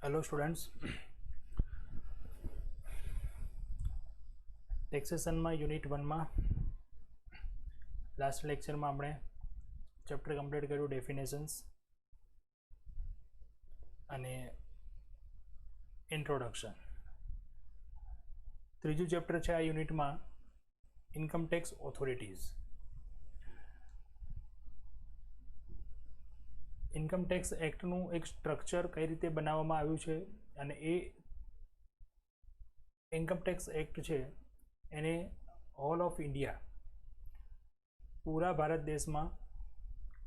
Hello students, taxation में unit 1 में last lecture में આપણે चैप्टर कम्प्लीट કર્યું डेफिनेशन्स અને इंट्रोडक्शन। ત્રીજું ચેપ્ટર છે આ યુનિટ में income tax authorities. Income tax एक्टનું એક સ્ટ્રક્ચર કઈ રીતે બનાવવામાં આવ્યું છે અને એ ઇન્કમ ટેક્સ એક્ટ છે એને ઓલ ઓફ ઇન્ડિયા પૂરા ભારત દેશમાં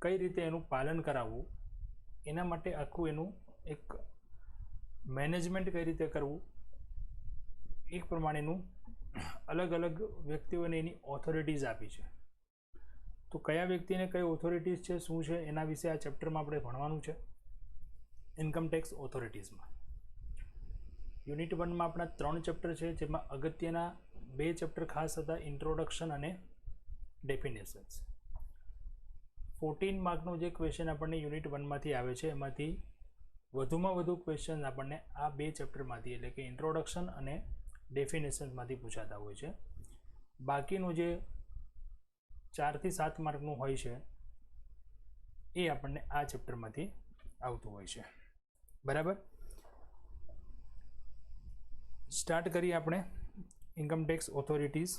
કઈ રીતે એનું પાલન કરાવવું એના માટે આખું એનું એક મેનેજમેન્ટ કઈ રીતે કરવું એક પ્રમાણેનું અલગ અલગ વ્યક્તિઓને એની ઓથોરિટીઝ આપી છે। तो कया व्यक्ति ने कई ऑथोरिटीज है शू है एना विषे आ चैप्टर में आपणे भणवानुं छे। इनकम टेक्स ऑथोरिटीज में यूनिट 1 में अपना 3 चैप्टर है जेमां अगत्यना 2 चैप्टर खास था, इंट्रोडक्शन और डेफिनेशन्स। 14 मार्कनो जे क्वेश्चन अपने यूनिट 1 में आवे छे एमांथी वधुमां वधु क्वेश्चन अपने आ 2 चैप्टर में एटले के इंट्रोडक्शन और डेफिनेशन्स में पूछाता होय छे। बाकीनुं जे 4 થી 7 मार्कનું હોય છે એ આપણને આ ચેપ્ટરમાંથી આવતું હોય છે। બરાબર, સ્ટાર્ટ કરીએ આપણે income tax authorities.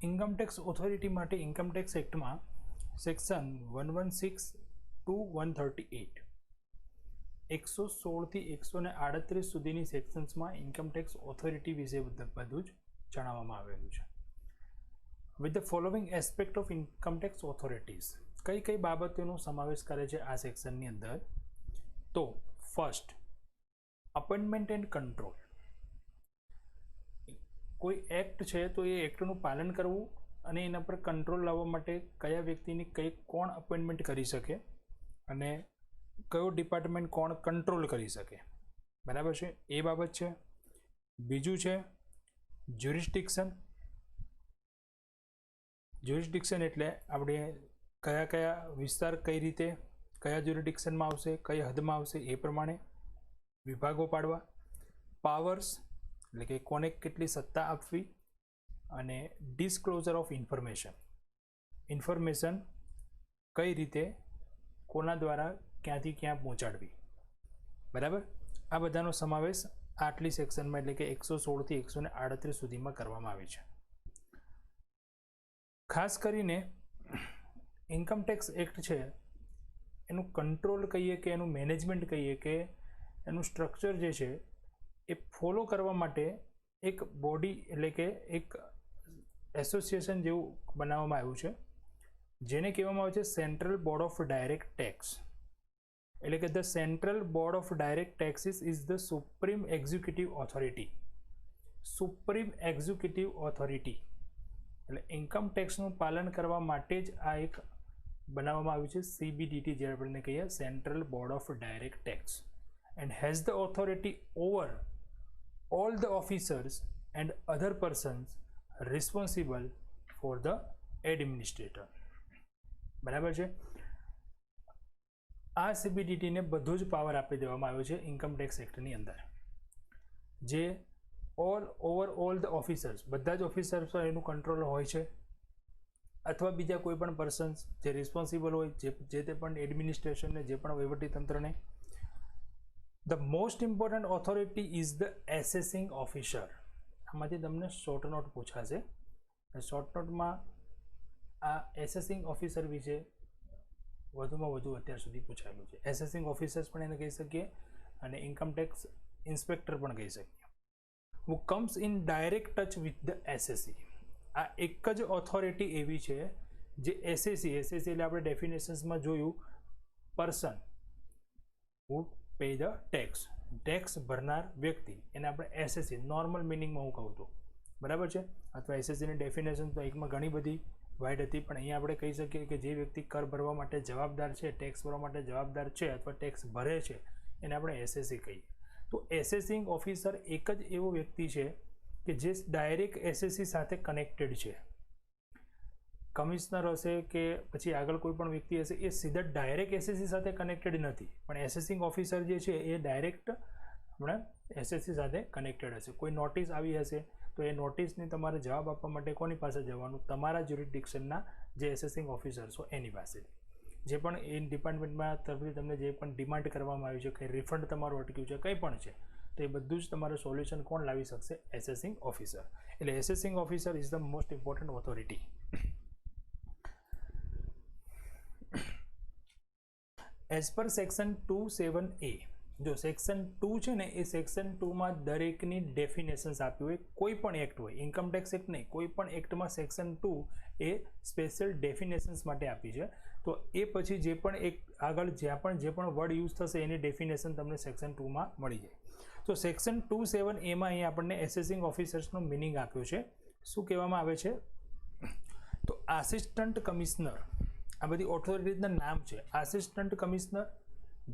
Income tax authority माटे इनकम टेक्स एक्ट में सेक्शन 116 to 138 116 થી 138 सुधीनी सेक्शन्स में इनकम टेक्स ऑथोरिटी विषे बधुं ज जणाववामां आवेलुं छे। With the following aspect of income tax authorities कई कई बाबतों समावेश करे छे आ सेक्शननी अंदर। तो फर्स्ट, अपॉइंटमेंट एंड कंट्रोल। कोई एक्ट है तो ये एक्टનું પાલન કરવું અને એના પર કંટ્રોલ લાવવા માટે કયા વ્યક્તિની કઈ કોણ અપોઇન્ટમેન્ટ કરી શકે અને કયો ડિપાર્ટમેન્ટ કોણ કંટ્રોલ કરી શકે, બરાબર છે, એ બાબત છે। બીજું છે જ્યુરિસ્ડિક્શન। જ્યુરિસ્ડિક્શન એટલે આપણે કયા કયા વિસ્તાર કઈ રીતે કયા જ્યુરિસ્ડિક્શનમાં આવશે, કઈ હદમાં આવશે એ પ્રમાણે વિભાગો પાડવા। પાવર્સ એટલે કે કોને કેટલી સત્તા આપવી અને ડિસ્ક્લોઝર ઓફ ઇન્ફોર્મેશન કઈ રીતે કોના દ્વારા ક્યાંથી ક્યાં પહોંચાડવી, બરાબર। આ બધાનો સમાવેશ આટલી સેક્શનમાં એટલે કે 116 થી 138 સુધીમાં કરવામાં આવે છે। ખાસ કરીને ઇન્કમ ટેક્સ એક્ટ છે એનું કંટ્રોલ કહીએ કે એનું મેનેજમેન્ટ કહીએ કે એનું સ્ટ્રક્ચર જે છે એ ફોલો કરવા માટે એક બોડી એટલે કે એક એસોસિએશન જેવું બનાવવામાં આવ્યું છે જેને કહેવામાં આવે છે central board of direct tax. એટલે કે the central board of direct taxes is the supreme executive authority. Supreme executive authority એટલે ઇન્કમ ટેક્સનું પાલન કરવા માટે જ આ એક બનાવવામાં આવ્યું છે CBDT, જે આપણે કહીએ central board of direct tax, and has the authority over all the officers and other persons responsible for the administrator, બરાબર છે। આ CBDT ને બધું જ પાવર આપી દેવામાં આવ્યો છે ઇન્કમ ટેક્સ એક્ટની અંદર, જે ઓલ ધ ઓફિસર્સ બધા જ ઓફિસર્સ પર એનું કંટ્રોલ હોય છે અથવા બીજા કોઈ પણ પર્સન્સ જે રિસ્પોન્સિબલ હોય, જે તે પણ એડમિનિસ્ટ્રેશનને, જે પણ વહીવટીતંત્રને. The most important authority is the assessing officer. આમાંથી તમને શોર્ટ નોટ પૂછાશે. શોર્ટ નોટમાં આ એસેસિંગ ઓફિસર વિશે વધુમાં વધુ અત્યાર સુધી પૂછાયેલું છે. એસેસિંગ ઓફિસર્સ પણ એને કહી શકીએ અને ઇન્કમટેક્સ ઇન્સ્પેક્ટર પણ કહી શકીએ. Who comes in direct touch with the SSC. આ એક જ ઓથોરિટી એવી છે જે એસએસસી એટલે આપણે ડેફિનેશન્સમાં જોયું, person who pay the tax ભરનાર વ્યક્તિ, એને આપણે એસએસસી નોર્મલ મિનિંગમાં હું કહું તો બરાબર છે. અથવા એસએસસીની ડેફિનેશન તો એકમાં ઘણી બધી વાઇડ હતી, પણ અહીંયા આપણે કહી શકીએ કે જે વ્યક્તિ કર ભરવા માટે જવાબદાર છે, ટેક્સ ભરવા માટે જવાબદાર છે અથવા ટેક્સ ભરે છે, એને આપણે એસએસસી કહીએ. તો એસેસિંગ ઓફિસર એક જ એવો વ્યક્તિ છે કે જે ડાયરેક્ટ એસએસસી સાથે કનેક્ટેડ છે. કમિશનર હશે કે પછી આગળ કોઈ પણ વ્યક્તિ હશે, એ સીધા ડાયરેક્ટ એસએસસી સાથે કનેક્ટેડ નથી, પણ એસેસિંગ ઓફિસર જે છે એ ડાયરેક્ટ આપણે એસએસસી સાથે કનેક્ટેડ હશે. કોઈ નોટિસ આવી હશે તો એ નોટિસને તમારે જવાબ આપવા માટે કોની પાસે જવાનું? તમારા જ્યુરિસડિક્શનના જે એસેસિંગ ઓફિસર્સ હોય એની પાસેથી. જે પણ એ ડિપાર્ટમેન્ટમાં તરફથી તમને જે પણ ડિમાન્ડ કરવામાં આવ્યું છે, કંઈ રિફંડ તમારું અટક્યું છે, કંઈ પણ છે, તો એ બધું જ તમારું સોલ્યુશન કોણ લાવી શકશે? Assessing officer. એટલે assessing officer is the most important authority. As per section 2(7)A, જો સેક્શન 2 છે ને, એ સેક્શન 2માં દરેકની ડેફિનેશન્સ આપ્યું હોય, કોઈ પણ એક્ટ હોય, ઇન્કમટેક્સ એક્ટ નહીં, કોઈ પણ એક્ટમાં સેક્શન 2 એ સ્પેશિયલ ડેફિનેશન્સ માટે આપી છે. તો એ પછી જે પણ એક આગળ જ્યાં જે પણ વર્ડ યુઝ થશે એની ડેફિનેશન તમને સેક્શન 2માં મળી જાય. તો સેક્શન 2(7)A માં અહીં આપણને એસેસિંગ ઓફિસર્સનો મિનિંગ આપ્યો છે. શું કહેવામાં આવે છે? તો આસિસ્ટન્ટ કમિશનર, આ બધી ઓથોરિટીઝના નામ છે. Assistant commissioner,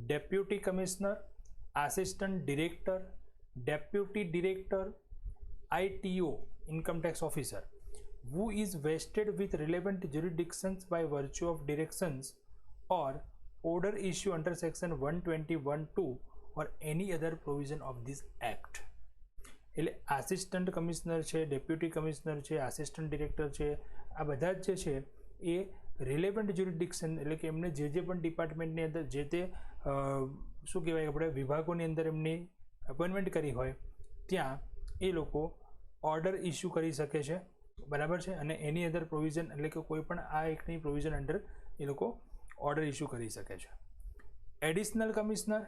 deputy commissioner, assistant director, deputy director, ITO income tax officer, who is vested with relevant jurisdictions by virtue of directions or order issue under section 121(2) or any other provision of this act. એટલે assistant commissioner છે, deputy commissioner છે, assistant director છે, આ બધા જ જે છે એ relevant જ્યુરિસડિક્શન એટલે કે એમને જે પણ ડિપાર્ટમેન્ટની અંદર જે તે શું કહેવાય આપણે વિભાગોની અંદર એમની અપોઇન્ટમેન્ટ કરી હોય ત્યાં એ લોકો ઓર્ડર ઇસ્યુ કરી શકે છે, બરાબર છે. અને એની અધર પ્રોવિઝન એટલે કે કોઈ પણ આ એક્ટની પ્રોવિઝન અંડર એ લોકો ઓર્ડર ઇસ્યુ કરી શકે છે. Additional commissioner,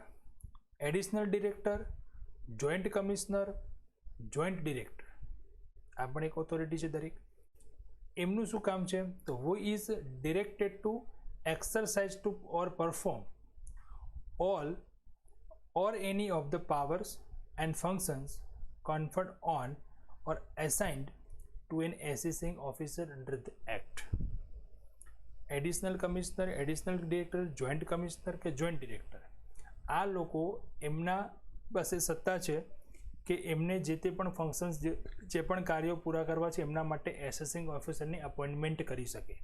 additional director, joint commissioner, joint director, આ પણ એક ઓથોરિટી છે દરેક. એમનું શું કામ છે? તો who is directed to exercise to or perform all or any of the powers and functions conferred on or assigned to an assessing officer under the act. Additional commissioner, additional director, joint commissioner કે joint director, આ લોકો એમના પાસે સત્તા છે કે એમને જે તે પણ ફંક્શન્સ જે પણ કાર્યો પૂરા કરવા છે એમના માટે એસેસિંગ ઓફિસરની અપોઇન્ટમેન્ટ કરી શકે.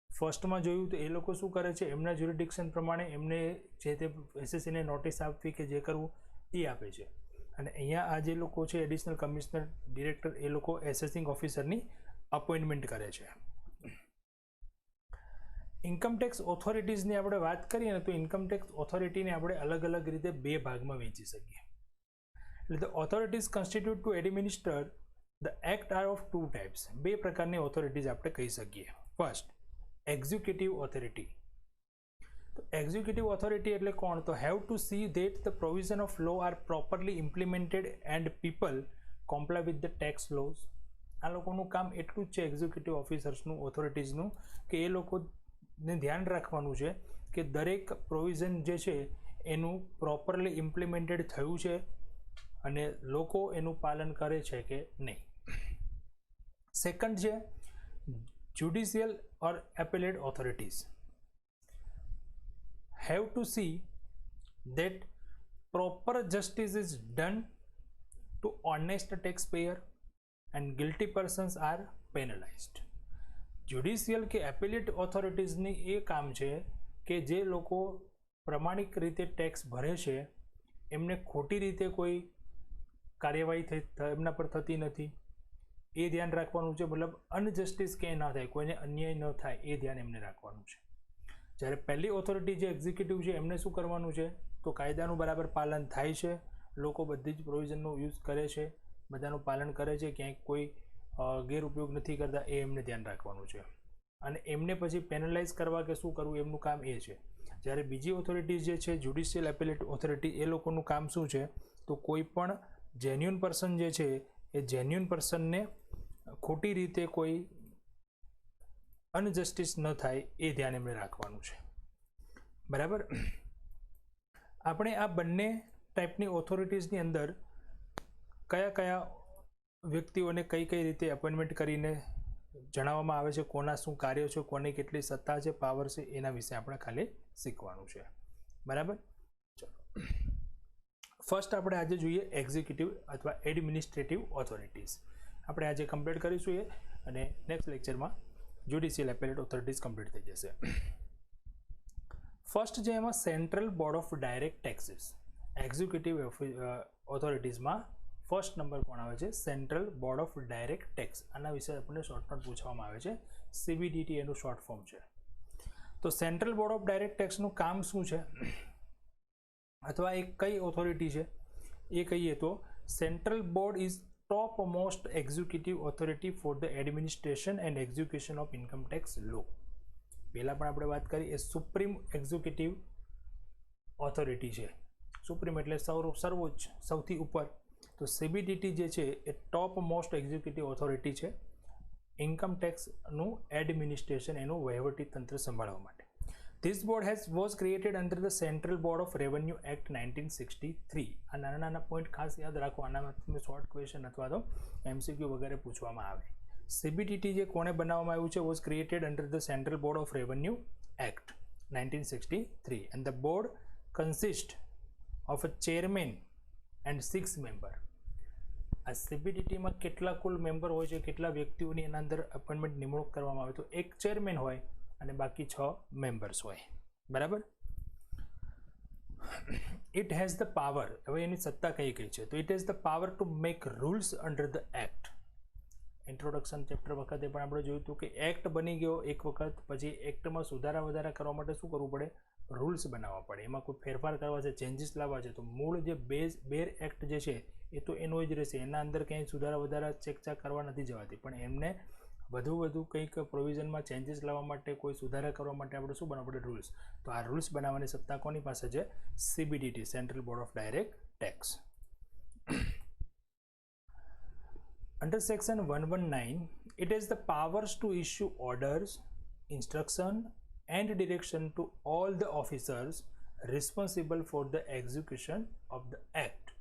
ફર્સ્ટમાં જોયું તો એ લોકો શું કરે છે? એમના જ્યુરિસડિક્શન પ્રમાણે એમને જે તે એસએસસીને નોટિસ આપવી કે જે કરવું એ આપે છે. અને અહીંયા આ જે લોકો છે એડિશનલ કમિશનર, ડિરેક્ટર, એ લોકો એસેસિંગ ઓફિસરની અપોઇન્ટમેન્ટ કરે છે. ઇન્કમટેક્સ ઓથોરિટીઝની આપણે વાત કરીએ ને તો ઇન્કમટેક્સ ઓથોરિટીને આપણે અલગ અલગ રીતે બે ભાગમાં વહેંચી શકીએ. એટલે the authorities constitute to administer the act are of 2 types. બે પ્રકારની ઓથોરિટીઝ આપણે કહી શકીએ. First, executive authority. તો એક્ઝિક્યુટિવ ઓથોરિટી એટલે કોણ? તો have to see that the provision of law are properly implemented and people comply with the tax laws. આ લોકોનું કામ એટલું જ છે એક્ઝિક્યુટિવ ઓફિસર્સનું, ઓથોરિટીઝનું, કે એ લોકોને ધ્યાન રાખવાનું છે કે દરેક પ્રોવિઝન જે છે એનું પ્રોપરલી ઇમ્પ્લિમેન્ટેડ થયું છે અને લોકો એનું પાલન કરે છે કે નહીં. સેકન્ડ છે judicial or appellate authorities. Have to see that proper justice is done to honest taxpayer and guilty persons are penalized. Judicial કે એપેલેટ ઓથોરિટીઝની એ કામ છે કે જે લોકો પ્રમાણિક રીતે ટેક્સ ભરે છે એમને ખોટી રીતે કોઈ કાર્યવાહી એમના પર થતી નથી, એ ધ્યાન રાખવાનું છે, મતલબ અનજસ્ટિસ ક્યાંય ના થાય, કોઈને અન્યાય ન થાય એ ધ્યાન એમને રાખવાનું છે. જ્યારે પહેલી ઓથોરિટી જે એક્ઝિક્યુટિવ છે એમને શું કરવાનું છે, તો કાયદાનું બરાબર પાલન થાય છે, લોકો બધી જ પ્રોવિઝનનો યુઝ કરે છે, બધાનું પાલન કરે છે, ક્યાંય કોઈ ગેરઉપયોગ નથી કરતા, એ એમને ધ્યાન રાખવાનું છે. અને એમને પછી પેનલાઇઝ કરવા કે શું કરવું એમનું કામ એ છે. જ્યારે બીજી ઓથોરિટી જે છે જ્યુડિશિયલ એપેલેટ ઓથોરિટી, એ લોકોનું કામ શું છે, તો કોઈ પણ જેન્યુઅન પર્સન જે છે એ જેન્યુઅન પર્સનને ખોટી રીતે કોઈ અનજસ્ટિસ ન થાય એ ધ્યાન એમને રાખવાનું છે. બરાબર. આપણે આ બંને ટાઈપની ઓથોરિટીઝની અંદર કયા કયા વ્યક્તિઓને કઈ કઈ રીતે અપોઇન્ટમેન્ટ કરીને જણાવવામાં આવે છે, કોના શું કાર્યો છે, કોની કેટલી સત્તા છે, પાવર છે, એના વિશે આપણે ખાલી શીખવાનું છે. બરાબર. ચલો, ફર્સ્ટ આપણે આજે જોઈએ એક્ઝિક્યુટિવ અથવા એડમિનિસ્ટ્રેટિવ ઓથોરિટીઝ. આપણે આજે કમ્પ્લીટ કરીશું એ, અને નેક્સ્ટ લેક્ચરમાં જ્યુડિશિયલ એપેલેટ ઓથોરિટીઝ કમ્પ્લીટ થઈ જશે. ફર્સ્ટ જે એમાં central board of direct taxes, executive ઓથોરિટીઝમાં ફર્સ્ટ નંબર કોણ આવે છે, central board of direct tax. આના વિશે આપણને શોર્ટકટ પૂછવામાં આવે છે, CBDT એનું શોર્ટ ફોર્મ છે. તો સેન્ટ્રલ બોર્ડ ઓફ ડાયરેક્ટ ટેક્સનું કામ શું છે, અથવા એ કઈ ઓથોરિટી છે એ કહીએ તો central board is top most executive authority for the administration and execution of income tax law. પહેલાં પણ આપણે વાત કરી, એ સુપ્રીમ એક્ઝિક્યુટિવ ઓથોરિટી છે. સુપ્રીમ એટલે સર્વોચ્ચ, સૌથી ઉપર. તો CBDT જે છે એ ટોપ મોસ્ટ એક્ઝિક્યુટિવ ઓથોરિટી છે ઇન્કમ ટેક્સનું એડમિનિસ્ટ્રેશન, એનું વહીવટી તંત્ર સંભાળવા માટે. This board was created under the Central Board of Revenue Act 1963. આ નાના નાના પોઈન્ટ ખાસ યાદ રાખો, આનામાં શોર્ટ ક્વેશ્ચન અથવા તો MCQ વગેરે પૂછવામાં આવે. CBDT જે કોણે બનાવવામાં આવ્યું છે, was created under the Central Board of Revenue Act 1963 and the board consists of a chairman and 6 members. આ CBDTમાં કેટલા કુલ મેમ્બર હોય છે, કેટલા વ્યક્તિઓની એના અંદર અપોઇન્ટમેન્ટ નિમણૂક કરવામાં આવે, તો એક ચેરમેન હોય અને બાકી 6 મેમ્બર્સ હોય. બરાબર. ઇટ હેઝ ધ પાવર, હવે એની સત્તા કઈ કઈ છે, તો it has the power to make rules under the act. Introduction chapter વખતે પણ આપણે જોયું હતું કે એક્ટ બની ગયો એક વખત, પછી એક્ટમાં સુધારા વધારા કરવા માટે શું કરવું પડે, રૂલ્સ બનાવવા પડે. એમાં કોઈ ફેરફાર કરવા છે, ચેન્જીસ લાવવા છે, તો મૂળ જે બેર એક્ટ જે છે એ તો એનો જ રહેશે, એના અંદર કંઈ સુધારા વધારા ચેકચાક કરવા નથી જવાતી, પણ એમને વધુ કંઈક પ્રોવિઝનમાં ચેન્જીસ લાવવા માટે, કોઈ સુધારા કરવા માટે આપણે શું બનાવવું પડે, રૂલ્સ. તો આ રૂલ્સ બનાવવાની સત્તા કોની પાસે છે, CBDT, central board of direct tax. Under section 119, it has the powers to issue orders, instruction and direction to all the officers responsible for the execution of the act,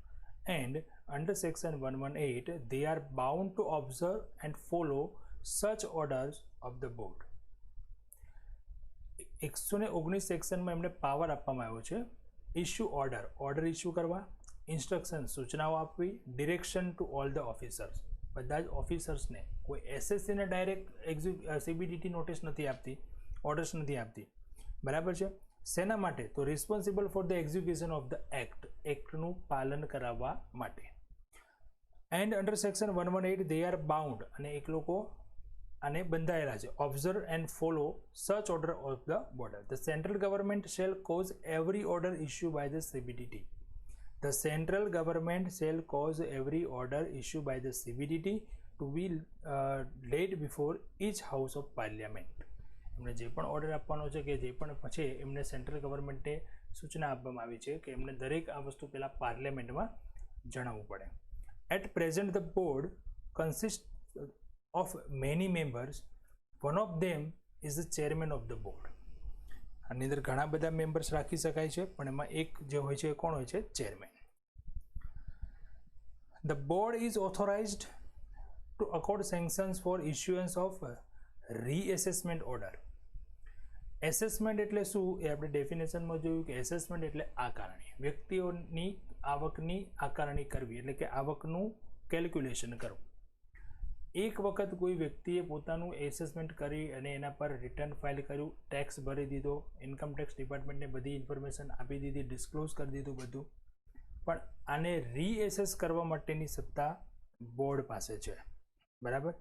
and under section 118 they are bound to observe and follow such orders of the board. 119 સેક્શનમાં એમને power આપવામાં આવ્યો છે, issue order issue કરવા, instruction સૂચનાઓ આપવી, direction to all the officers, બધા જ ઓફિસર્સને, કોઈ SSCને ડાયરેક્ટ CBDT નોટિસ નથી આપતી, ઓર્ડર્સ નથી આપતી. બરાબર છે. શેના માટે, તો responsible for the execution of the act, એક્ટનું પાલન કરાવવા માટે. And under section 118 they are bound, અને એક લોકો આને બંધાયેલા છે, observe and follow such order of the board. The central government shall cause every order issue by the CBDT. The central government shall cause every order issued by the CBDT to be laid before each house of parliament. એમને જે પણ order આપવાનો છે કે જે પણ છે, એમને સેન્ટ્રલ ગવર્મેન્ટે સૂચના આપવામાં આવી છે કે એમને દરેક આ વસ્તુ પહેલાં પાર્લિયામેન્ટમાં જણાવવું પડે. At present the board consist of many members, one of them is the chairman of the board. આની અંદર ઘણા બધા મેમ્બર્સ રાખી શકાય છે, પણ એમાં એક જે હોય છે કોણ હોય છે, chairman. The board is authorized to accord sanctions for issuance of reassessment order. Assessment એટલે શું, એ આપણે ડેફિનેશનમાં જોયું કે એસેસમેન્ટ એટલે આકારણી, વ્યક્તિઓની આવકની આકારણી કરવી, એટલે કે આવકનું કેલ્ક્યુલેશન કરવું. એક વખત કોઈ વ્યક્તિએ પોતાનું એસેસમેન્ટ કરી અને એના પર રિટર્ન ફાઇલ કર્યું, ટેક્સ ભરી દીધો, ઇન્કમ ટેક્સ ડિપાર્ટમેન્ટને બધી ઇન્ફોર્મેશન આપી દીધી, ડિસ્ક્લોઝ કરી દીધું બધું, પણ આને રીએસેસ કરવા માટેની સત્તા બોર્ડ પાસે છે. બરાબર.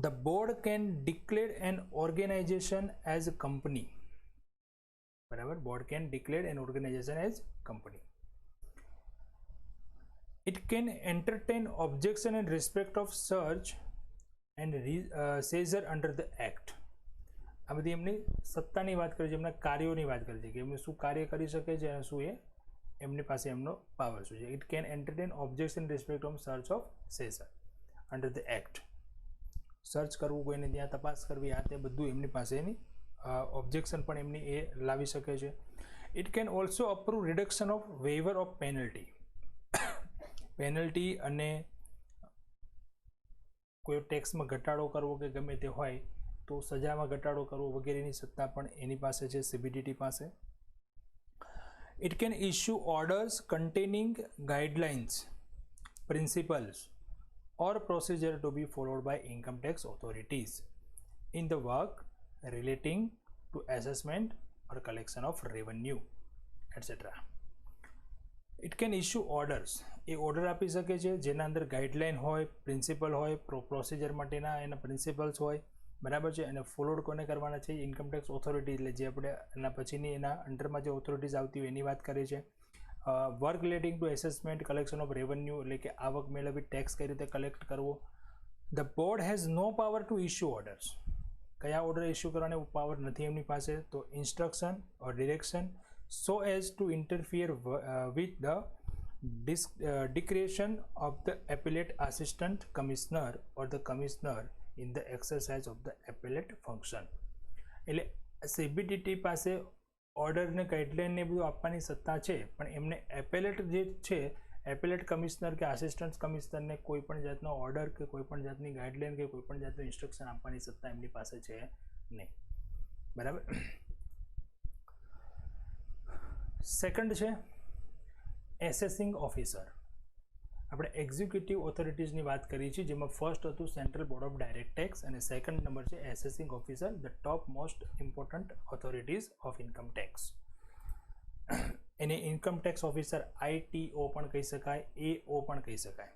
The board can declare an organization as a company. બરાબર, board can declare an organization as company. It can entertain objection in respect of search and seizure under the act. આ બધી એમની સત્તાની વાત કરી છે, એમના કાર્યોની વાત કરી છે કે એમને શું કાર્ય કરી શકે છે અને શું એ એમની પાસે એમનો પાવર શું છે. It can entertain objection respect of search of seizure under the act. Search કરવું, કોઈને ત્યાં તપાસ કરવી, આ તે બધું એમની પાસે એની ઓબ્જેક્શન પણ એમની એ લાવી શકે છે. It can also approve reduction of waiver of penalty. Penalty અને કોઈ ટેક્સમાં ઘટાડો કરવો કે ગમે તે હોય તો સજામાં ઘટાડો કરવો વગેરેની સત્તા પણ એની પાસે છે, સીબીડીટી પાસે. It can issue orders containing guidelines, principles or procedure to be followed by income tax authorities in the work relating to assessment or collection of revenue, etc. It can issue orders. A order આપી શકે છે જેના અંદર guideline હોય, principal હોય, procedure માટેના એના principles હોય, બરાબર છે, અને ફોલોડ કોને કરવાના છે? ઇન્કમ ટેક્સ ઓથોરિટી, એટલે જે આપણે એના પછીની એના અંડરમાં જે ઓથોરિટીઝ આવતી હોય એની વાત કરીએ છીએ. Work relating to assessment, collection of revenue, એટલે કે આવક મેળવી ટેક્સ કઈ રીતે કલેક્ટ કરવો. The board has no power to issue orders. કયા ઓર્ડર ઇસ્યુ કરવાનો પાવર નથી એમની પાસે? તો instruction or direction so as to interfere with the discretion of the appellate assistant commissioner or the commissioner in the exercise of the appellate function. એટલે CBDT પાસે order ને guideline ને બધું આપવાની સત્તા છે, પણ એમને એપેલેટ જે છે, એપેલેટ કમિશનર કે આસિસ્ટન્ટ કમિશનરને કોઈ પણ જાતનો ઓર્ડર કે કોઈ પણ જાતની ગાઈડલાઇન કે કોઈ પણ જાતનું ઇન્સ્ટ્રક્શન આપવાની સત્તા એમની પાસે છે નહીં. બરાબર. સેકન્ડ છે એસેસિંગ ઓફિસર. આપણે એક્ઝિક્યુટિવ ઓથોરિટીઝની વાત કરી છે, જેમાં ફર્સ્ટ હતું central board of direct tax અને સેકન્ડ નંબર છે assessing officer, the top most important authorities of income tax. એને ઇન્કમ ટેક્સ ઓફિસર ITO પણ કહી શકાય, AO પણ કહી શકાય.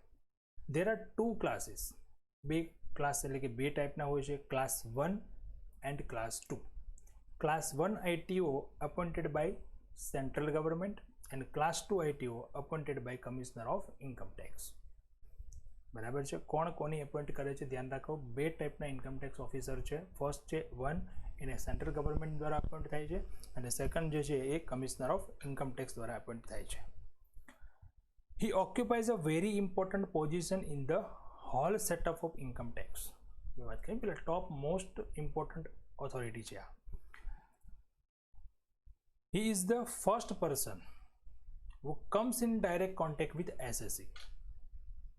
There are two classes. બે ક્લાસ એટલે કે બે ટાઈપના હોય છે, class 1 and class 2. Class 1 ITO appointed by central government and class 2 ITO appointed by commissioner of income tax. બરાબર છે. કોણ કોની એપોઇન્ટ કરે છે ધ્યાન રાખો. બે ટાઈપના ઇન્કમ ટેક્સ ઓફિસર છે. ફર્સ્ટ છે 1, એને સેન્ટ્રલ ગવર્મેન્ટ દ્વારા અપોઇન્ટ થાય છે, અને સેકન્ડ જે છે એ કમિશનર ઓફ ઇન્કમ ટેક્સ દ્વારા અપોઇન્ટ થાય છે. He occupies a very important position in the whole setup of income tax. વાત કરીએ પેલા ટોપ મોસ્ટ ઇમ્પોર્ટન્ટ ઓથોરિટી છે આ. He is the first person who comes in direct contact with SSE.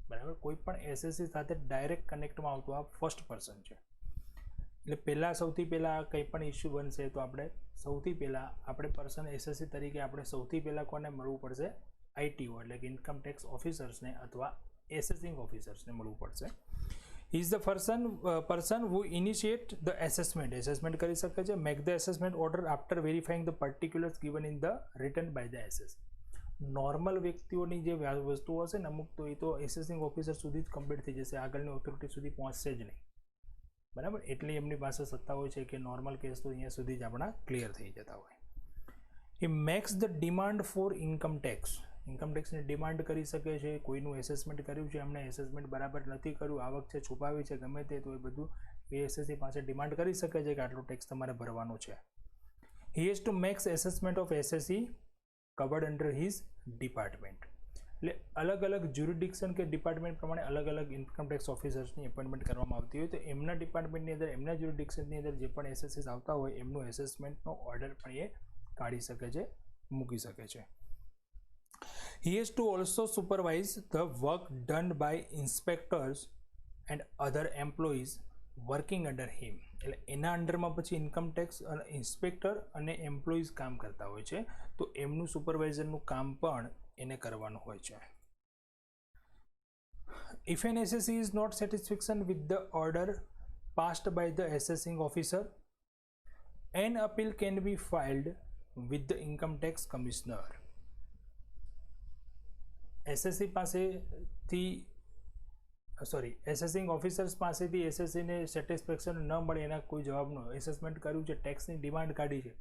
બરાબર, કોઈ પણ SSE સાથે ડાયરેક્ટ કનેક્ટમાં આવતું આ ફર્સ્ટ પર્સન છે. એટલે પહેલાં સૌથી પહેલાં કંઈ પણ ઇસ્યુ બનશે તો આપણે સૌથી પહેલાં આપણે પર્સન SSE તરીકે આપણે સૌથી પહેલાં કોને મળવું પડશે? ITO એટલે કે ઇન્કમ ટેક્સ ઓફિસર્સને અથવા એસેસિંગ ઓફિસર્સને મળવું પડશે. He is the person who initiate the assessment. Assessment કરી શકે છે. Make the assessment order after verifying the particulars given in the written by the assessor. Normal વ્યક્તિઓની જે વસ્તુઓ હશે ને અમુક, તો એ તો એસેસિંગ ઓફિસર સુધી જ કમ્પ્લીટ થઈ જશે, આગળની ઓથોરિટી સુધી પહોંચશે જ નહીં. બરાબર, એટલે એમની પાસે સત્તા હોય છે કે નોર્મલ કેસ તો અહીંયા સુધી જ આપણા ક્લિયર થઈ જતા હોય. એ makes the demand for income tax. Income ટેક્સની ડિમાન્ડ કરી શકે છે. કોઈનું એસેસમેન્ટ કર્યું છે, એમણે એસેસમેન્ટ બરાબર નથી કર્યું, આવક છે છુપાવી છે, ગમે તે, તો એ બધું એએસએસસી પાસે ડિમાન્ડ કરી શકે છે કે આટલું ટેક્સ તમારે ભરવાનો છે. He has to makes assessment of SSC covered under his department. એટલે અલગ અલગ જ્યુરિડિક્શન કે ડિપાર્ટમેન્ટ પ્રમાણે અલગ અલગ ઇન્કમ ટેક્સ ઓફિસર્સની એપોઇન્ટમેન્ટ કરવામાં આવતી હોય, તો એમના ડિપાર્ટમેન્ટની અંદર, એમના જ્યુરિડિક્શનની અંદર જે પણ એસએસસીસ આવતા હોય એમનું એસેસમેન્ટનો ઓર્ડર પણ એ કાઢી શકે છે, મૂકી શકે છે. He has to also supervise the work done by inspectors and other employees working under him. એટલે એના અંડરમાં પછી ઇન્કમ ટેક્સ ઇન્સ્પેક્ટર અને એમ્પ્લોઈઝ કામ કરતા હોય છે, તો એમનું સુપરવાઇઝરનું કામ પણ એને કરવાનું હોય છે. If an SSE is not satisfaction with the order passed by the assessing officer, an appeal can be filed with the income tax commissioner. SSE પાસેથી સોરી એસેસિંગ ઓફિસર્સ પાસેથી એસએસસીને સેટિસ્ફેક્શન ન મળે એના કોઈ જવાબનો એસેસમેન્ટ કર્યું છે, ટેક્સની ડિમાન્ડ કાઢી છે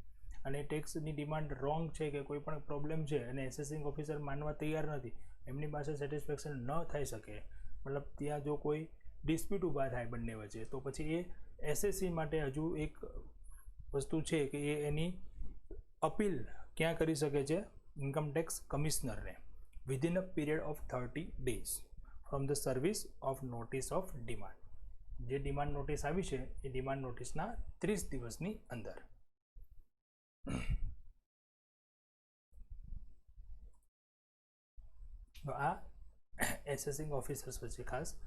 અને ટેક્સની ડિમાન્ડ રોંગ છે કે કોઈ પણ પ્રોબ્લેમ છે અને એસેસિંગ ઓફિસર માનવા તૈયાર નથી, એમની પાસે સેટિસ્ફેક્શન ન થઈ શકે, મતલબ ત્યાં જો કોઈ ડિસ્પ્યુટ ઊભા થાય બંને વચ્ચે, તો પછી એ એસએસસી માટે હજુ એક વસ્તુ છે કે એ એની અપીલ ક્યાં કરી શકે છે? ઇન્કમટેક્સ કમિશનરને within a period of 30 days from the service of notice of demand. જે ડિમાન્ડ નોટિસ આવી છે એ ડિમાન્ડ નોટિસના 30 દિવસની અંદર. તો આ એસેસિંગ ઓફિસર્સ વચ્ચે ખાસ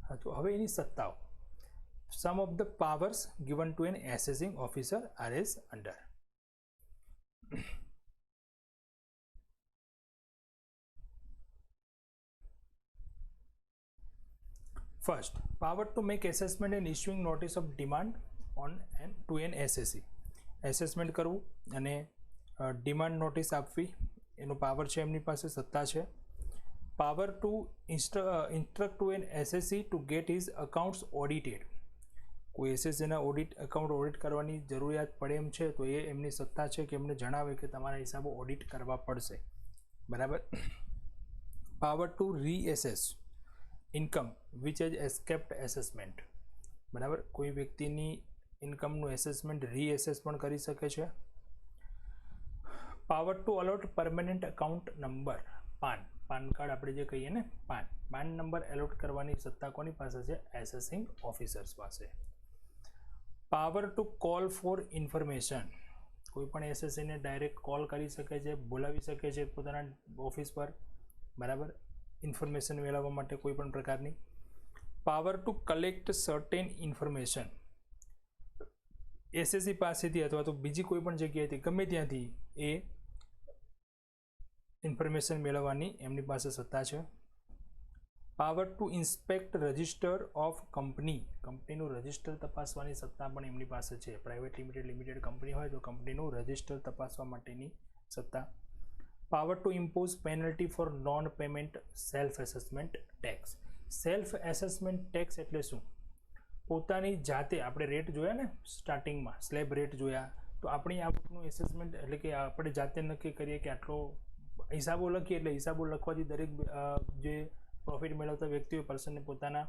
હતું. હવે એની સત્તાઓ. Some of the powers given to an assessing officer are as under. First, power to make assessment and issuing notice of demand on and to an SSE. Assessment કરવું અને ડિમાન્ડ નોટિસ આપવી એનો પાવર છે, એમની પાસે સત્તા છે. Power to instruct to an SSC to get his accounts audited. કોઈ એસએસસીના અકાઉન્ટ ઓડિટ કરવાની જરૂરિયાત પડે એમ છે તો એ એમની સત્તા છે કે એમને જણાવે કે તમારા હિસાબો ઓડિટ કરવા પડશે. બરાબર. Power to reassess income which has escaped assessment. બરાબર. કોઈ વ્યક્તિની ઇન્કમનું એસેસમેન્ટ રીએસેસ પણ કરી શકે છે. Power to allot permanent account number, PAN card આપણે જે કહીએ ને પાન નંબર એલોટ કરવાની સત્તા કોની પાસે છે? એસેસિંગ ઓફિસર્સ પાસે. Power to call for information. કોઈ પણ એસએસસીને ડાયરેક્ટ કોલ કરી શકે છે, બોલાવી શકે છે પોતાના ઓફિસ પર. બરાબર. ઇન્ફોર્મેશન મેળવવા માટે કોઈ પણ પ્રકારની. Power to collect certain information. SSC પાસેથી અથવા તો બીજી કોઈ પણ જગ્યાએથી ગમે ત્યાંથી એ ઇન્ફોર્મેશન મેળવવાની એમની પાસે સત્તા છે. Power two inspect register of કંપનીનું રજિસ્ટર તપાસવાની સત્તા પણ એમની પાસે છે. પ્રાઇવેટ લિમિટેડ કંપની હોય તો કંપનીનું રજિસ્ટર તપાસવા માટેની સત્તા. Power to impose penalty four non payment self assessment tax. Self assessment tax એટલે શું? પોતાની જાતે આપણે રેટ જોયા ને સ્ટાર્ટિંગમાં, સ્લેબ રેટ જોયા, તો આપણી આવકનું એસેસમેન્ટ એટલે કે આપણે જાતે નક્કી કરીએ કે આટલો હિસાબો લખીએ, એટલે હિસાબો લખવાથી દરેક જે પ્રોફિટ મેળવતા વ્યક્તિઓ પર્સનને પોતાના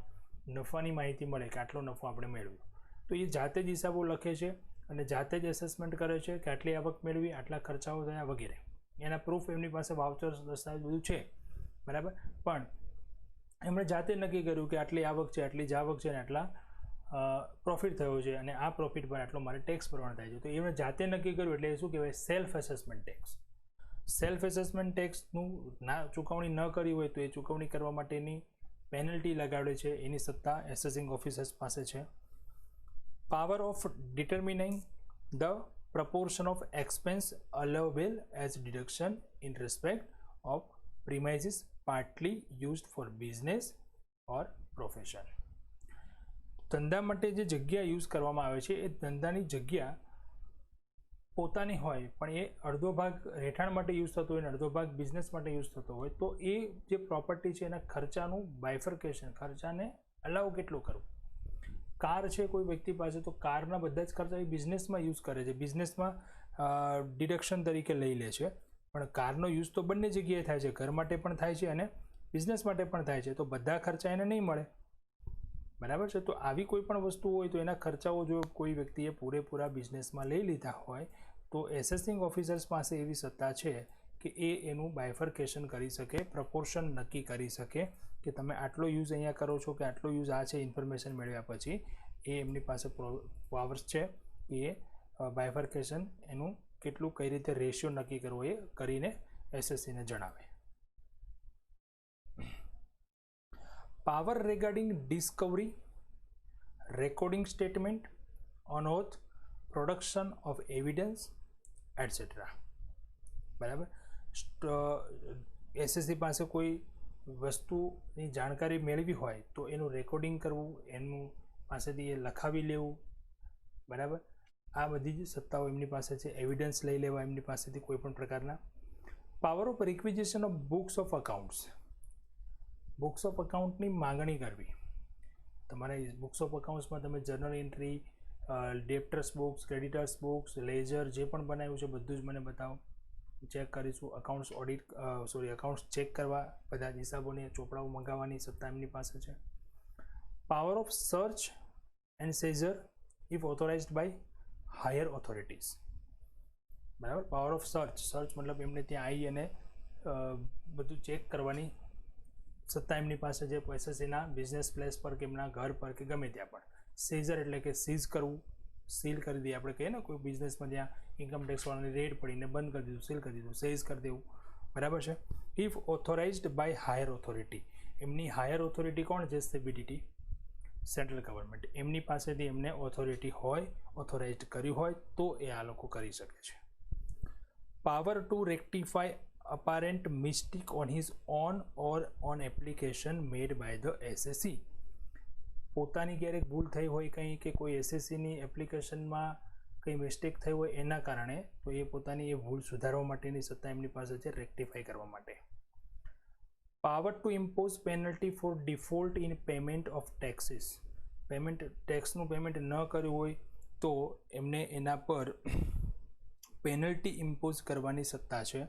નફાની માહિતી મળે કે આટલો નફો આપણે મેળવ્યો. તો એ જાતે જ હિસાબો લખે છે અને જાતે જ એસેસમેન્ટ કરે છે કે આટલી આવક મેળવી, આટલા ખર્ચાઓ થયા વગેરે. એના પ્રૂફ એમની પાસે વાઉચર્સ દસ્તાવેજ બધું છે. બરાબર. પણ એમણે જાતે નક્કી કર્યું કે આટલી આવક છે, આટલી જ આવક છે અને આટલા પ્રોફિટ થયો છે અને આ પ્રોફિટ પર આટલો મારે ટેક્સ ભરવાનો થાય છે. તો એમણે જાતે નક્કી કર્યું એટલે એ શું કહેવાય? Self assessment tax. Self assessment ટેક્સનું ચૂકવણી ન કરી હોય તો એ ચૂકવણી કરવા માટેની પેનલ્ટી લગાડે છે, એની સત્તા એસેસિંગ ઓફિસર્સ પાસે છે. Power of determining the proportion of expense allowable as deduction in respect of premises partly used for business or profession. ધંધા માટે જે જગ્યા યુઝ કરવામાં આવે છે એ ધંધાની જગ્યા પોતાની હોય પણ એ અડધો ભાગ રહેઠાણ માટે યુઝ થતો હોય અને અડધો ભાગ બિઝનેસ માટે યુઝ થતો હોય, તો એ જે પ્રોપર્ટી છે એના ખર્ચાનું બાયફર્કેશન, ખર્ચાને અલાઉ કેટલો કરવો. કાર છે કોઈ વ્યક્તિ પાસે, તો કારના બધા જ ખર્ચા એ બિઝનેસમાં યુઝ કરે છે, બિઝનેસમાં ડિડક્શન તરીકે લઈ લે છે. પણ કારનો યુઝ તો બંને જગ્યાએ થાય છે, ઘર માટે પણ થાય છે અને બિઝનેસ માટે પણ થાય છે, તો બધા ખર્ચા એને નહીં મળે. બરાબર છે. તો આવી કોઈ પણ વસ્તુ હોય તો એના ખર્ચાઓ જો કોઈ વ્યક્તિએ પૂરેપૂરા બિઝનેસમાં લઈ લીધા હોય તો એસેસિંગ ઓફિસર્સ પાસે એવી સત્તા છે કે એ એનું બાયફર્કેશન કરી શકે, પ્રપોર્શન નક્કી કરી શકે કે તમે આટલો યુઝ અહીંયા કરો છો કે આટલો યુઝ આ છે. ઇન્ફોર્મેશન મેળવ્યા પછી એ એમની પાસે પાવર્સ છે કે એ બાયફર્કેશન એનું કેટલું કઈ રીતે રેશિયો નક્કી કરવો એ કરીને એસએસસીને જણાવે. Power regarding discovery, recording statement, on oath, production of evidence etcetera. બરાબર. એસએસસી પાસે કોઈ વસ્તુની જાણકારી મેળવી હોય તો એનું રેકોર્ડિંગ કરવું, એનું પાસેથી એ લખાવી લેવું. બરાબર. આ બધી જ સત્તાઓ એમની પાસે છે. એવિડન્સ લઈ લેવા એમની પાસેથી કોઈ પણ પ્રકારના. Power of requisition of books of accounts. Books of અકાઉન્ટની માંગણી કરવી. તમારે બુક્સ ઓફ અકાઉન્ટ્સમાં તમે journal entry, debtors books, creditors books, ledger જે પણ બનાવ્યું છે બધું જ મને બતાવો, ચેક કરીશું. અકાઉન્ટ્સ ઓડિટ અકાઉન્ટ્સ ચેક કરવા, બધા હિસાબોની ચોપડાઓ મંગાવવાની સત્તા એમની પાસે છે. Power of search and seizure if authorised by higher authorities. બરાબર, પાવર ઓફ સર્ચ મતલબ એમને ત્યાં આવી અને બધું ચેક કરવાની સત્તા એમની પાસે છે એસએસસીના બિઝનેસ પ્લેસ પર કે એમના ઘર પર કે ગમે ત્યાં પણ. સેઝર એટલે કે સીઝ કરવું, સીલ કરી દઈએ આપણે કહીએ ને, કોઈ બિઝનેસમાં જ્યાં ઇન્કમટેક્સવાળાની રેડ પડીને બંધ કરી દીધું, સીલ કરી દીધું, સેઝ કરી દેવું. બરાબર છે. If authorised by higher authority, એમની હાયર ઓથોરિટી કોણ છે? CBDT, central government. એમની પાસેથી એમને ઓથોરિટી હોય, ઓથોરાઇઝડ કર્યું હોય તો એ આ લોકો કરી શકે છે. Power to rectify apparent mistake on his own or on application made by the SSC. પોતાની ક્યારેક ભૂલ થઈ હોય કંઈ, કે કોઈ એસએસસીની એપ્લિકેશનમાં કંઈ મિસ્ટેક થઈ હોય એના કારણે, તો એ પોતાની એ ભૂલ સુધારવા માટેની સત્તા એમની પાસે છે, રેક્ટિફાઈ કરવા માટે. Power to impose penalty for default in payment of taxes. ટેક્સનું પેમેન્ટ ન કર્યું હોય તો એમને એના પર પેનલ્ટી ઇમ્પોઝ કરવાની સત્તા છે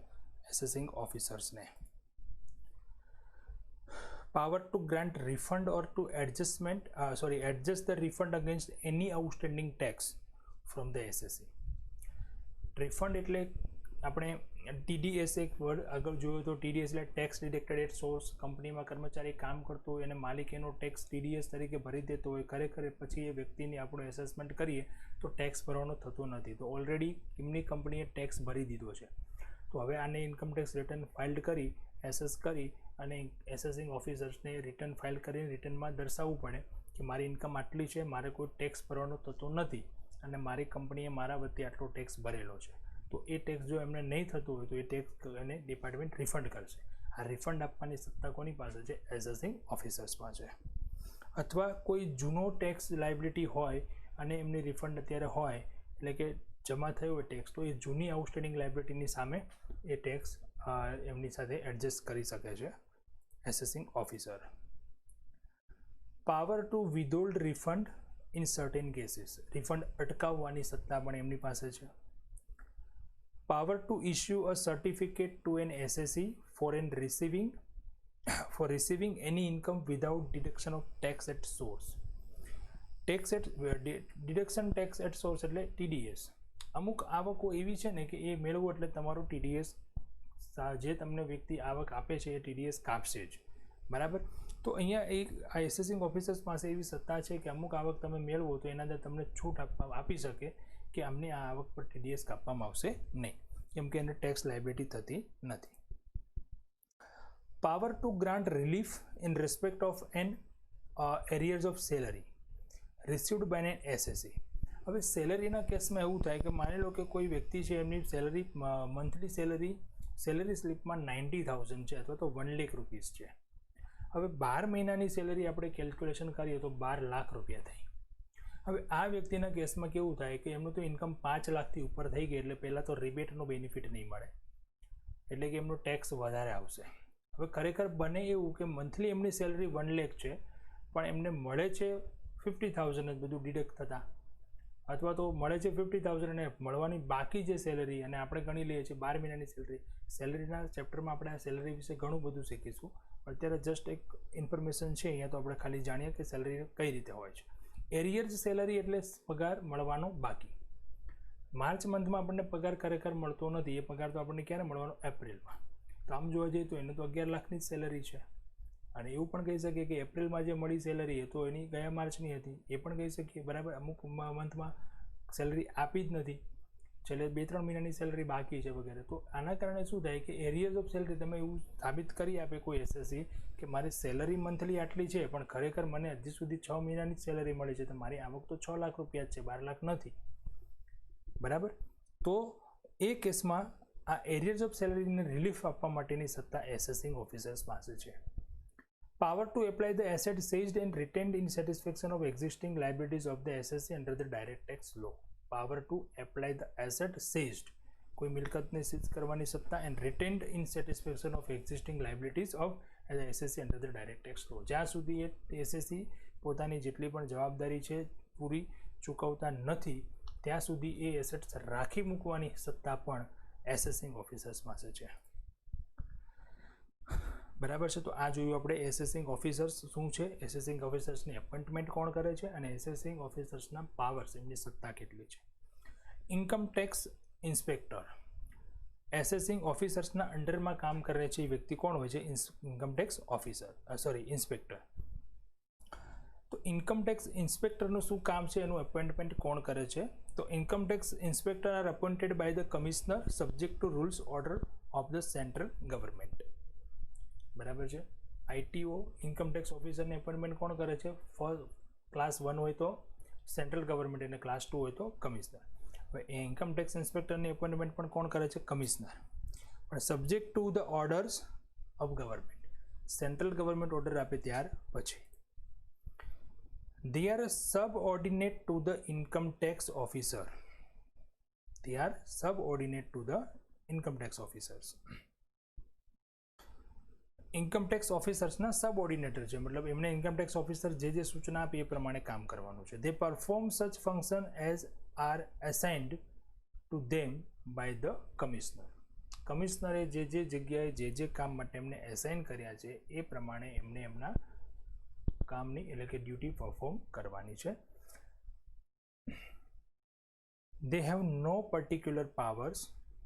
એસેસિંગ ઓફિસર્સને. Power to grant refund or to adjust the refund against any outstanding tax from the assessee. Refund એટલે આપણે TDS એક વર્ડ આગળ જોયો તો, TDS એટલે ટેક્સ ડિડક્ટેડ એટ સોર્સ. કંપનીમાં કર્મચારી કામ કરતો હોય અને માલિક એનો ટેક્સ TDS તરીકે ભરી દેતો હોય, ખરેખર પછી એ વ્યક્તિની આપણે એસેસમેન્ટ કરીએ તો ટેક્સ ભરવાનો થતો નથી, તો ઓલરેડી એમની કંપનીએ ટેક્સ ભરી દીધો છે. તો હવે આને ઇન્કમટેક્સ રિટર્ન ફાઇલ્ડ કરી, એસેસ કરી અને એસેસિંગ ઓફિસર્સને રિટર્ન ફાઇલ કરીને રિટર્નમાં દર્શાવવું પડે કે મારી ઇન્કમ આટલી છે, મારે કોઈ ટેક્સ ભરવાનો થતો નથી અને મારી કંપનીએ મારા વતી આટલો ટેક્સ ભરેલો છે. તો એ ટેક્સ જો એમને નહીં થતું હોય તો એ ટેક્સ એને ડિપાર્ટમેન્ટ રિફંડ કરશે. આ રિફંડ આપવાની સત્તા કોની પાસે છે? એસેસિંગ ઓફિસર્સમાં છે. અથવા કોઈ જૂનો ટેક્સ લાયબિલિટી હોય અને એમની રિફંડ અત્યારે હોય, એટલે કે જમા થયો હોય ટેક્સ, તો એ જૂની આઉટસ્ટેન્ડિંગ લાયબિલિટીની સામે એ ટેક્સ એમની સાથે એડજસ્ટ કરી શકે છે assessing officer. Power to withhold refund in certain cases. Refund અટકાવવાની સત્તા પણ એમની પાસે છે. Power to issue a certificate to an assessee for receiving any income without deduction of tax at source. Deduction tax at source એટલે TDS. અમુક આવકો એવી છે ને કે એ મેળવો એટલે તમારું TDS, જે તમને વ્યક્તિ આવક આપે છે એ TDS કાપશે જ. બરાબર. તો અહીંયા આ એસેસિંગ ઓફિસર્સ પાસે એવી સત્તા છે કે અમુક આવક તમે મેળવો તો એના અંદર તમને છૂટ આપી શકે કે અમને આ આવક પર TDS કાપવામાં આવશે નહીં, કેમ કે એને ટેક્સ લાયબિલિટી થતી નથી. Power to grant relief in respect of an arrears of salary received by an SSC. હવે સેલરીના કેસમાં એવું થાય કે માની લો કે કોઈ વ્યક્તિ છે, એમની સેલરી મંથલી સેલરી સ્લિપમાં 90,000 છે અથવા તો 1 લાખ રૂપીસ છે. હવે 12 મહિનાની સેલરી આપણે કેલ્ક્યુલેશન કરીએ તો 12 લાખ રૂપિયા થઈ. હવે આ વ્યક્તિના કેસમાં કેવું થાય કે એમનું તો ઇન્કમ 5 લાખથી ઉપર થઈ ગઈ, એટલે પહેલાં તો રિબેટનો બેનિફિટ નહીં મળે, એટલે કે એમનો ટેક્સ વધારે આવશે. હવે ખરેખર બને એવું કે મંથલી એમની સેલરી 1 લાખ છે પણ એમને મળે છે 50,000 જ બધું ડિડક્ટ થતાં, અથવા તો મળે છે 50,000 અને મળવાની બાકી જે સેલરી, અને આપણે ગણી લઈએ છીએ 12 મહિનાની સેલરીના ચેપ્ટરમાં આપણે આ સેલરી વિશે ઘણું બધું શીખીશું. અત્યારે જસ્ટ એક ઇન્ફોર્મેશન છે, અહીંયા તો આપણે ખાલી જાણીએ કે સેલરી કઈ રીતે હોય છે. એરિયર્સ સેલરી એટલે પગાર મળવાનો બાકી. માર્ચ મંથમાં આપણને પગાર ખરેખર મળતો નથી, એ પગાર તો આપણને ક્યારે મળવાનો? એપ્રિલમાં. તો આમ જોવા જઈએ તો એને તો 11 લાખની જ સેલરી છે, અને એવું પણ કહી શકીએ કે એપ્રિલમાં જે મળી સેલરી એ તો એની ગયા માર્ચની હતી, એ પણ કહી શકીએ. બરાબર. અમુક મંથમાં સેલરી આપી જ નથી, છેલ્લે 2-3 મહિનાની સેલરી બાકી છે વગેરે. તો આના કારણે શું થાય કે એરિયર્સ ઓફ સેલરી તમે એવું સાબિત કરી આપે કોઈ એસએસસી કે મારી સેલરી મંથલી આટલી છે પણ ખરેખર મને હજી સુધી 6 મહિનાની જ સેલરી મળી છે, તો મારી આવક તો 6 લાખ રૂપિયા જ છે, 12 લાખ નથી. બરાબર. તો એ કેસમાં આ એરિયર્સ ઓફ સેલરીને રિલીફ આપવા માટેની સત્તા એસેસિંગ ઓફિસર્સ પાસે છે. Power to apply the asset seized and retained in satisfaction of existing liabilities of the SSC under the direct tax law. Power to apply the asset seized, કોઈ મિલકતને seize કરવાની સત્તા, and retained in satisfaction of existing liabilities of the SSC under the direct tax law. જ્યાં સુધી એ SSC પોતાની જેટલી પણ જવાબદારી છે પૂરી ચૂકવતા નથી ત્યાં સુધી એ એસેટ્સ રાખી મૂકવાની સત્તા પણ એસેસિંગ ઓફિસર્સ પાસે છે. બરાબર છે. તો આ જોયું આપણે એસેસિંગ ઓફિસર્સ શું છે, એસેસિંગ ઓફિસર્સની એપોઇન્ટમેન્ટ કોણ કરે છે અને એસેસિંગ ઓફિસર્સના પાવર્સ, એમની સત્તા કેટલી છે. ઇન્કમ ટેક્સ ઇન્સ્પેક્ટર એસેસિંગ ઓફિસર્સના અંડરમાં કામ કરે છે એ વ્યક્તિ કોણ હોય છે? Income tax officer, inspector. તો ઇન્કમ ટેક્સ ઇન્સ્પેક્ટરનું શું કામ છે, એનું એપોઇન્ટમેન્ટ કોણ કરે છે? તો income tax inspector are appointed by the commissioner subject to rules order of the central government. બરાબર છે. આઈટીઓ ઇન્કમ ટેક્સ ઓફિસરની એપોઇન્ટમેન્ટ કોણ કરે છે? ક્લાસ 1 હોય તો સેન્ટ્રલ ગવર્મેન્ટ અને ક્લાસ 2 હોય તો કમિશનર. હવે એ ઇન્કમ ટેક્સ ઇન્સ્પેક્ટરની એપોઇન્ટમેન્ટ પણ કોણ કરે છે? કમિશનર. પણ subject to the orders of government, central government order આપે ત્યાર પછી. They are subordinate to the income tax officer. They are subordinate to the income tax officers. Income tax ઓફિસર્સના subordinate છે, મતલબ એમને ઇન્કમ ટેક્સ ઓફિસર જે સૂચના આપે એ પ્રમાણે કામ કરવાનું છે. They perform such function as are assigned to them by the commissioner. કમિશનરે જે જગ્યાએ જે કામ માટે એમને એસાઇન કર્યા છે એ પ્રમાણે એમને એમના કામની એટલે કે ડ્યુટી પરફોર્મ કરવાની છે. They have no particular powers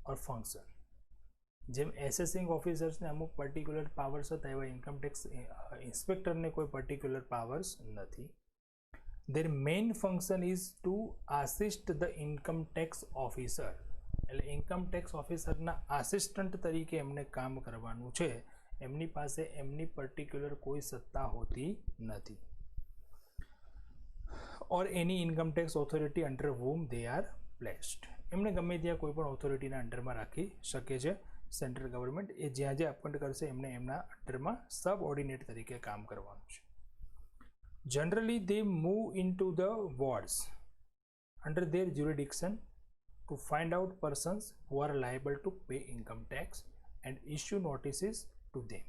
or function. જેમ એસેસિંગ ઓફિસર્સને અમુક પર્ટિક્યુલર પાવર્સ હતા એવા ઇન્કમ ટેક્સ ઇન્સ્પેક્ટરને કોઈ પર્ટિક્યુલર પાવર્સ નથી. Their main function is to assist the income tax officer. એટલે ઇન્કમ ટેક્સ ઓફિસરના આસિસ્ટન્ટ તરીકે એમને કામ કરવાનું છે. એમની પાસે એમની પર્ટિક્યુલર કોઈ સત્તા હોતી નથી. Or any income tax authority under whom they are placed. એમને ગમે ત્યાં કોઈ પણ ઓથોરિટીના અંડરમાં રાખી શકે છે સેન્ટ્રલ ગવર્મેન્ટ. એ જ્યાં અપોઇન્ટ કરશે એમને એમના અંડરમાં સબઓર્ડિનેટ તરીકે કામ કરવાનું છે. Generally they move in to the wards under their jurisdiction to find out persons who are liable to pay income tax and issue notices to them.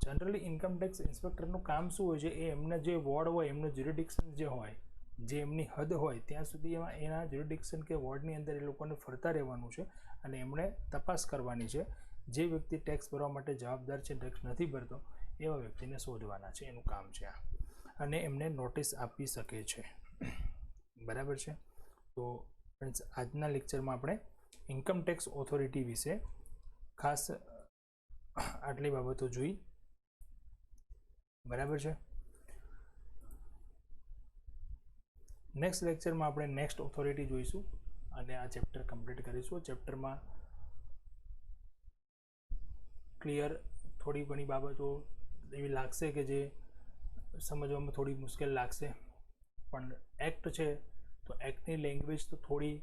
Generally income tax ઇન્સ્પેક્ટરનું કામ શું હોય છે? એ એમના જે વોર્ડ હોય, એમનું જ્યુરિડિક્શન જે હોય, જે એમની હદ હોય ત્યાં સુધી એના જ્યુરિડિક્શન કે વોર્ડની અંદર એ લોકોને ફરતા રહેવાનું છે અને એમણે તપાસ કરવાની છે. જે વ્યક્તિ ટેક્સ ભરવા માટે જવાબદાર છે, ટેક્સ નથી ભરતો, એવા વ્યક્તિને શોધવાના છે. એનું કામ છે આ. અને એમને નોટિસ આપી શકે છે. બરાબર છે. તો ફ્રેન્ડ્સ, આજના લેક્ચરમાં આપણે ઇન્કમ ટેક્સ ઓથોરિટી વિશે ખાસ આટલી બાબતો જોઈ. બરાબર છે. નેક્સ્ટ લેક્ચરમાં આપણે નેક્સ્ટ ઓથોરિટી જોઈશું અને આ ચેપ્ટર કમ્પ્લીટ કરીશું. ચેપ્ટરમાં ક્લિયર થોડી ઘણી બાબતો એવી લાગશે કે જે સમજવામાં થોડી મુશ્કેલ લાગશે, પણ એક્ટ છે તો એક્ટની લેંગ્વેજ તો થોડી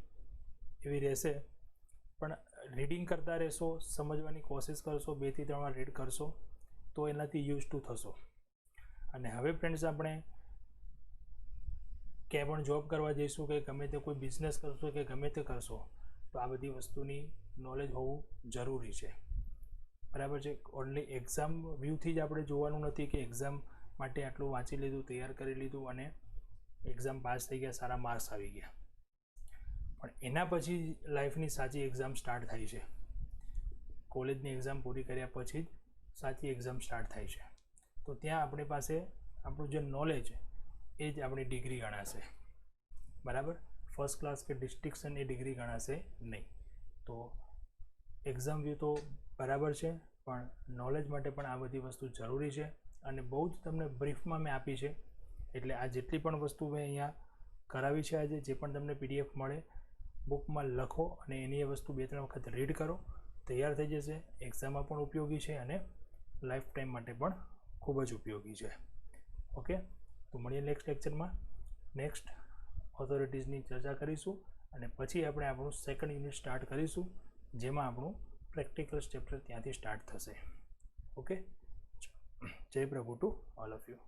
એવી રહેશે, પણ રીડિંગ કરતા રહેશો, સમજવાની કોશિશ કરશો, 2 થી 3 વાર રીડ કરશો તો એનાથી યુઝ ટુ થશો. અને હવે ફ્રેન્ડ્સ, આપણે ક્યાંય પણ જોબ કરવા જઈશું કે ગમે તે કોઈ બિઝનેસ કરશો કે ગમે તે કરશો તો આ બધી વસ્તુની નોલેજ હોવું જરૂરી છે. બરાબર છે. ઓનલી એક્ઝામ વ્યૂથી જ આપણે જોવાનું નથી કે એક્ઝામ માટે આટલું વાંચી લીધું, તૈયાર કરી લીધું અને એક્ઝામ પાસ થઈ ગયા, સારા માર્ક્સ આવી ગયા. પણ એના પછી લાઈફની સાચી એક્ઝામ સ્ટાર્ટ થાય છે. કોલેજની એક્ઝામ પૂરી કર્યા પછી જ સાચી એક્ઝામ સ્ટાર્ટ થાય છે. તો ત્યાં આપણી પાસે આપણું જે નોલેજ એ જ આપણી ડિગ્રી ગણાશે. બરાબર. ફર્સ્ટ ક્લાસ કે ડિસ્ટિંક્શન એ ડિગ્રી ગણાશે નહીં. તો એક્ઝામ વ્યૂ તો બરાબર છે, પણ નોલેજ માટે પણ આ બધી વસ્તુ જરૂરી છે અને બહુ જ તમને બ્રીફમાં મેં આપી છે. એટલે આ જેટલી પણ વસ્તુ મેં અહીંયા કરાવી છે આજે, જે પણ તમને PDF મળે બુકમાં લખો અને એની એ વસ્તુ 2-3 વખત રીડ કરો, તૈયાર થઈ જશે. એક્ઝામમાં પણ ઉપયોગી છે અને લાઈફ ટાઈમ માટે પણ ખૂબ જ ઉપયોગી છે. ઓકે, તો મળીએ નેક્સ્ટ લેક્ચરમાં. નેક્સ્ટ ઓથોરિટીઝની ચર્ચા કરીશું અને પછી આપણે આપણું સેકન્ડ યુનિટ સ્ટાર્ટ કરીશું, જેમાં આપણું પ્રેક્ટિકલ ચેપ્ટર ત્યાંથી સ્ટાર્ટ થશે. ઓકે, જય પ્રભુ ટુ ઓલ ઓફ યુ.